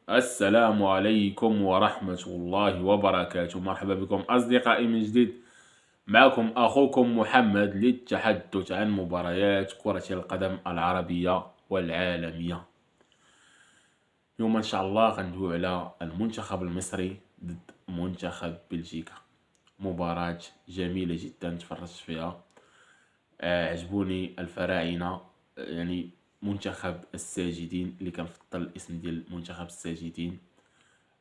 السلام عليكم ورحمة الله وبركاته. مرحبا بكم أصدقائي من جديد. معكم أخوكم محمد للتحدث عن مباريات كرة القدم العربية والعالمية. اليوم إن شاء الله غندوي على المنتخب المصري ضد منتخب بلجيكا. مباراة جميلة جدا تفرجت فيها. عجبوني الفراعنة، يعني منتخب الساجدين، اللي كنفضل الاسم ديال منتخب الساجدين.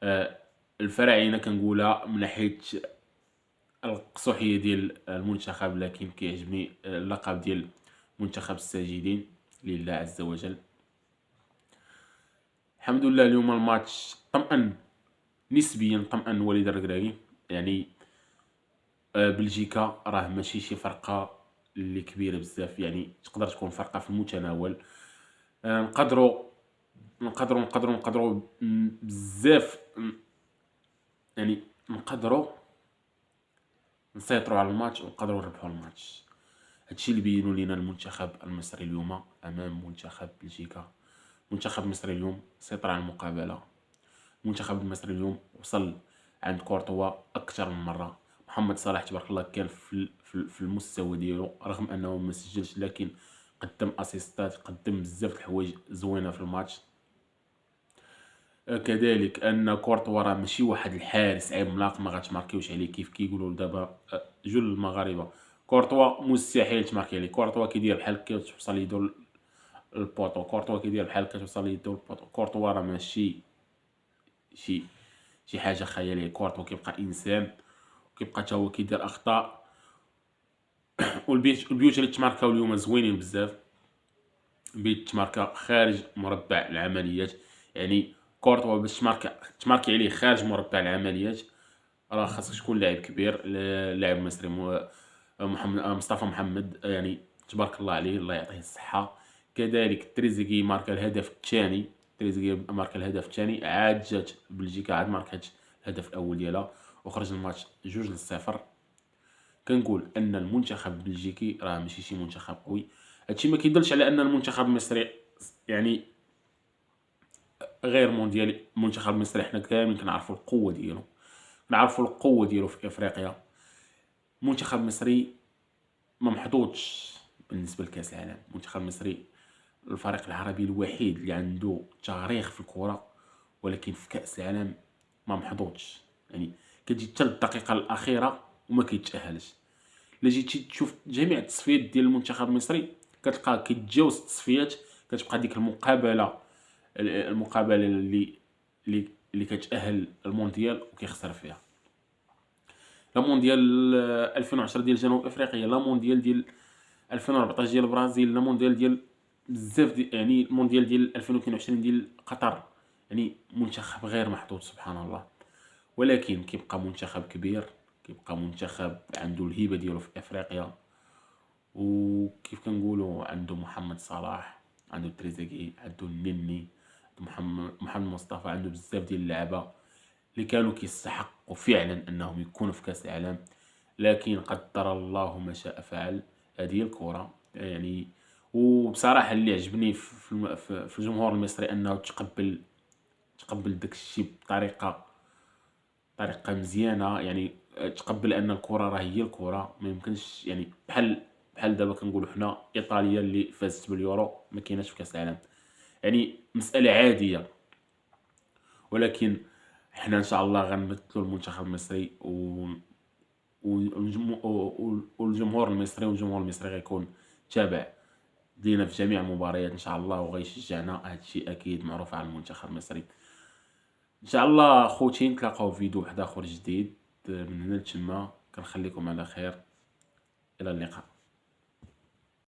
آه، الفراعنه كنقولها من ناحيه القصوحيه ديال المنتخب، لكن كيعجبني اللقب ديال منتخب الساجدين لله عز وجل. الحمد لله اليوم الماتش طمأن، نسبيا طمأن وليد الركراكي. يعني بلجيكا راه ماشي شي فرقه اللي كبيره بزاف، يعني تقدر تكون فرقه في المتناول. نقدروا بزاف، يعني نقدروا نسيطروا على الماتش ونقدروا نربحوا الماتش. هادشي اللي بينوا لينا المنتخب المصري اليوم امام منتخب بلجيكا. المنتخب المصري اليوم سيطر على المقابله. المنتخب المصري اليوم وصل عند كورتوا اكثر من مره. محمد صلاح تبارك الله كان في المستوى ديالو، رغم انه ما سجلش لكن قدم اسيستات، قدم بزاف د الحوايج زوينه في الماتش. كذلك ان كورتوا راه ماشي واحد الحارس عملاق ما غاتماركيوش عليه كيف كيقولوا دابا جل المغاربه. كورتوا مستحيل تماركي عليه. كورتوا كيدير بحال كتوصل يدو البوطو، كورتوا كيدير بحال كتوصل يدو البوطو. كورتوا راه ماشي شي شي حاجه خياليه. كورتوا كيبقى انسان، وكيبقى حتى هو كيدير اخطاء. والبيوت اللي تماركاو اليوم زوينين بزاف، بيت تماركا خارج مربع العمليات. يعني كورتوا باش تماركي عليه خارج مربع العمليات راه خاصك تكون لاعب كبير. لاعب مصري محمد مصطفى محمد، يعني تبارك الله عليه، الله يعطيه الصحة. كذلك تريزيجي ماركا الهدف الثاني. تريزيجي ماركا الهدف الثاني، عاد جات بلجيكا عاد ماركات الهدف الاول ديالها وخرج الماتش 2-0. كنقول ان المنتخب البلجيكي راه ماشي شي منتخب قوي. هادشي ما كيدلش على ان المنتخب المصري يعني غير مونديالي. المنتخب المصري حنا كاملين كنعرفوا القوه ديالو، كنعرفوا القوه ديالو في افريقيا. المنتخب المصري ما محظوظش بالنسبه لكاس العالم. المنتخب المصري الفريق العربي الوحيد اللي عنده تاريخ في الكره، ولكن في كاس العالم ما محظوظش. يعني كتجي حتى الدقيقه الاخيره وما كيتاهلش. الا جيتي تشوف جميع التصفيات ديال المنتخب المصري كتلقى كيتجاوز التصفيات، كتبقى ديك المقابله اللي كتأهل المونديال وكيخسر فيها. لا مونديال 2010 ديال جنوب افريقيا، لا مونديال ديال 2014 ديال البرازيل، لا مونديال ديال بزاف يعني المونديال ديال 2022 ديال قطر. يعني منتخب غير محظوظ سبحان الله، ولكن كيبقى منتخب كبير، كيبقى منتخب عنده الهيبه ديالو في افريقيا. وكيف كنقولوا عنده محمد صلاح، عنده تريزيجيه، عنده النني، عنده محمد مصطفى، عنده بزاف ديال اللعابه اللي كانوا كيستحقوا فعلا انهم يكونوا في كاس العالم، لكن قدر الله ما شاء فعل. هذه الكره يعني. وبصراحه اللي عجبني في الجمهور المصري انه تقبل داك الشيء بطريقه مزيانه. يعني تقبل ان الكره راه هي الكره، ما يمكنش يعني بحال دابا كنقولوا حنا ايطاليا اللي فازت باليورو ما كايناش في كاس العالم. يعني مساله عاديه، ولكن حنا ان شاء الله غنمثلوا المنتخب المصري والجمهور المصري، والجمهور المصري غيكون تابع لينا في جميع المباريات ان شاء الله وغيشجعنا. هادشي اكيد معروف على المنتخب المصري. ان شاء الله خوتي نتلاقاو في فيديو واحد اخر جديد من هنا لتما. كنخليكم على خير، الى اللقاء.